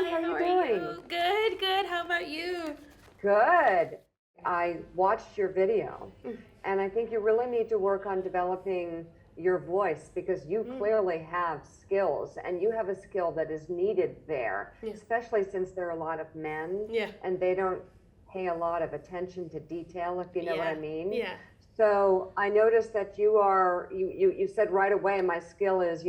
Hi, How are how you are doing? you? Good, good. How about you? Good. I watched your video, Mm, and I think you really need to work on developing your voice because you mm, clearly have skills, and you have a skill that is needed there, yeah, especially since there are a lot of men yeah, and they don't pay a lot of attention to detail, if you know what I yeah, mean. yeah, So I noticed that you said right away, my skill is,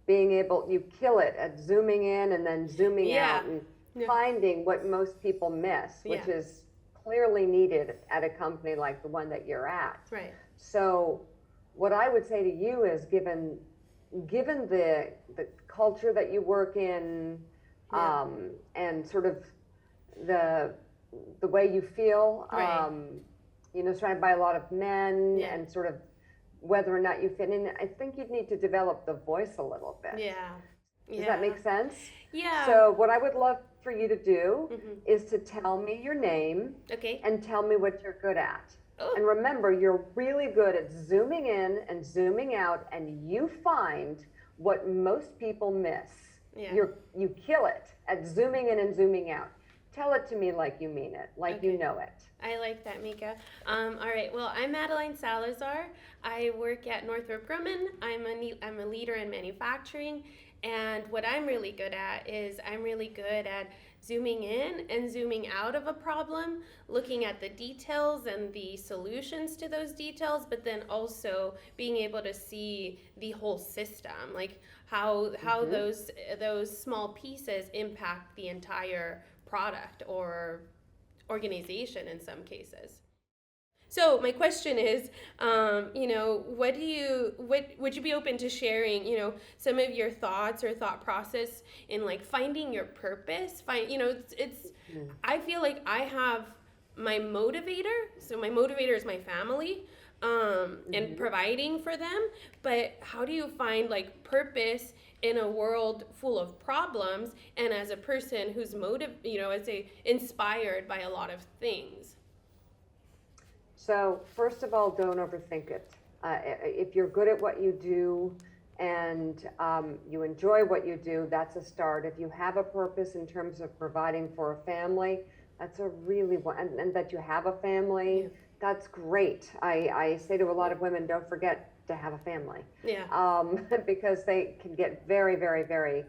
being able, you kill it at zooming in and then zooming yeah, out and yeah, finding what most people miss, yeah, which is clearly needed at a company like the one that you're at. right. So what I would say to you is given the culture that you work in, Yeah, and sort of the the way you feel, right. surrounded by a lot of men Yeah, and sort of whether or not you fit in, I think you'd need to develop the voice a little bit. yeah, Does that yeah, make sense? yeah. So what I would love for you to do Mm-hmm. is to tell me your name Okay. and tell me what you're good at. Oh, And remember, you're really good at zooming in and zooming out, and you find what most people miss. yeah. You kill it at zooming in and zooming out. Tell it to me like you mean it, like you Okay. know it. I like that, Mika. All right. Well, I'm Madeline Salazar. I work at Northrop Grumman. I'm a leader in manufacturing, and what I'm really good at is I'm really good at zooming in and zooming out of a problem, looking at the details and the solutions to those details, but then also being able to see the whole system, like how Mm-hmm. those small pieces impact the entire product or organization in some cases. So my question is, what would you be open to sharing, some of your thoughts or thought process in like finding your purpose? Mm-hmm. I feel like I have my motivator. So my motivator is my family, and Mm-hmm. providing for them. But how do you find like purpose in a world full of problems and as a person who's as a inspired by a lot of things? So, first of all, don't overthink it. If you're good at what you do and you enjoy what you do, that's a start. If you have a purpose in terms of providing for a family, that's a really one, and that you have a family, Yeah. that's great. I say to a lot of women, don't forget to have a family, Yeah. because they can get very, very, very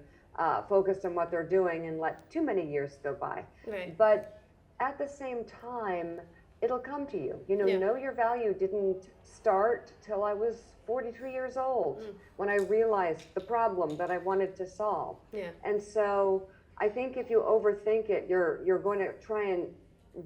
focused on what they're doing and let too many years go by. Right. But at the same time, it'll come to you. Yeah. Know your value didn't start till I was 43 years old Mm. when I realized the problem that I wanted to solve. Yeah. And so I think if you overthink it, you're going to try and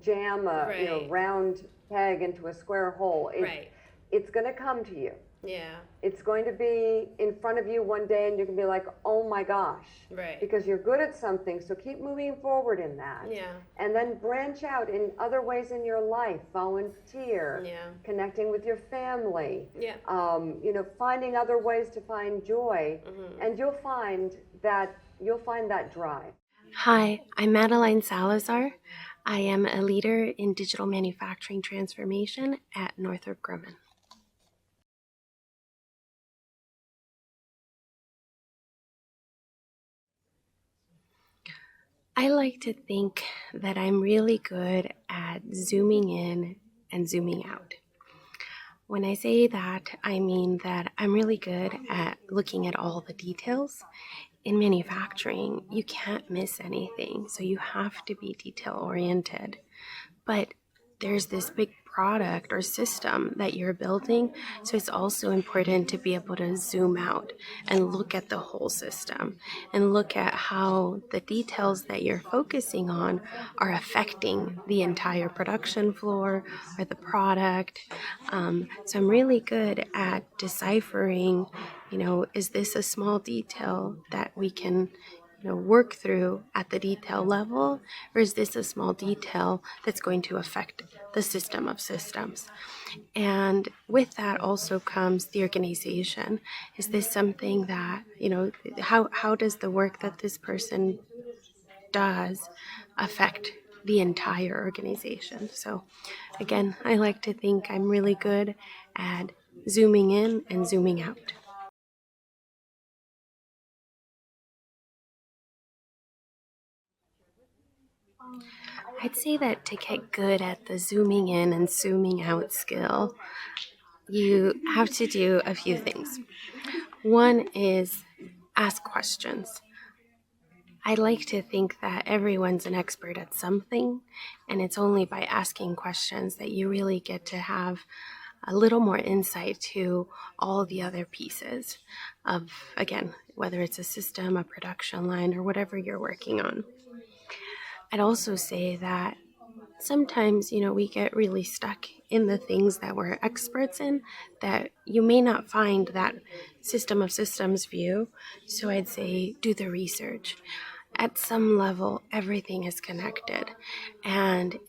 jam a Right. round peg into a square hole. Right. It's going to come to you. Yeah. It's going to be in front of you one day and you can be like, oh my gosh, Right. because you're good at something. So keep moving forward in that. Yeah. And then branch out in other ways in your life, volunteer, Yeah. connecting with your family, Yeah. finding other ways to find joy. Mm-hmm. And you'll find that drive. Hi, I'm Madeline Salazar. I am a leader in digital manufacturing transformation at Northrop Grumman. I like to think that I'm really good at zooming in and zooming out. When I say that, I mean that I'm really good at looking at all the details. In manufacturing, you can't miss anything, so you have to be detail oriented. But there's this big product or system that you're building, so it's also important to be able to zoom out and look at the whole system and look at how the details that you're focusing on are affecting the entire production floor or the product. So I'm really good at deciphering, is this a small detail that we can work through at the detail level, or is this a small detail that's going to affect the system of systems? And with that also comes the organization. Is this something that, how does the work that this person does affect the entire organization? So again, I like to think I'm really good at zooming in and zooming out. I'd say that to get good at the zooming in and zooming out skill, you have to do a few things. One is ask questions. I like to think that everyone's an expert at something, and it's only by asking questions that you really get to have a little more insight to all the other pieces of, again, whether it's a system, a production line, or whatever you're working on. I'd also say that sometimes, we get really stuck in the things that we're experts in that you may not find that system of systems view. So I'd say do the research. At some level, everything is connected, and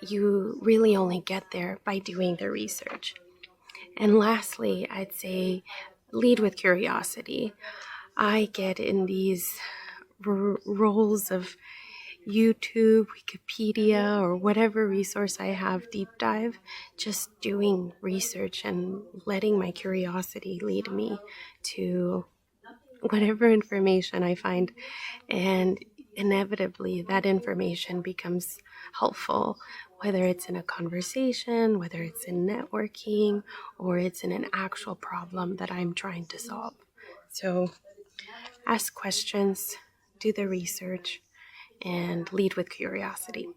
you really only get there by doing the research. And lastly, I'd say lead with curiosity. I get in these roles of YouTube, Wikipedia, or whatever resource I have deep dive, just doing research and letting my curiosity lead me to whatever information I find. And inevitably, that information becomes helpful, whether it's in a conversation, whether it's in networking, or it's in an actual problem that I'm trying to solve. So ask questions, do the research, and lead with curiosity.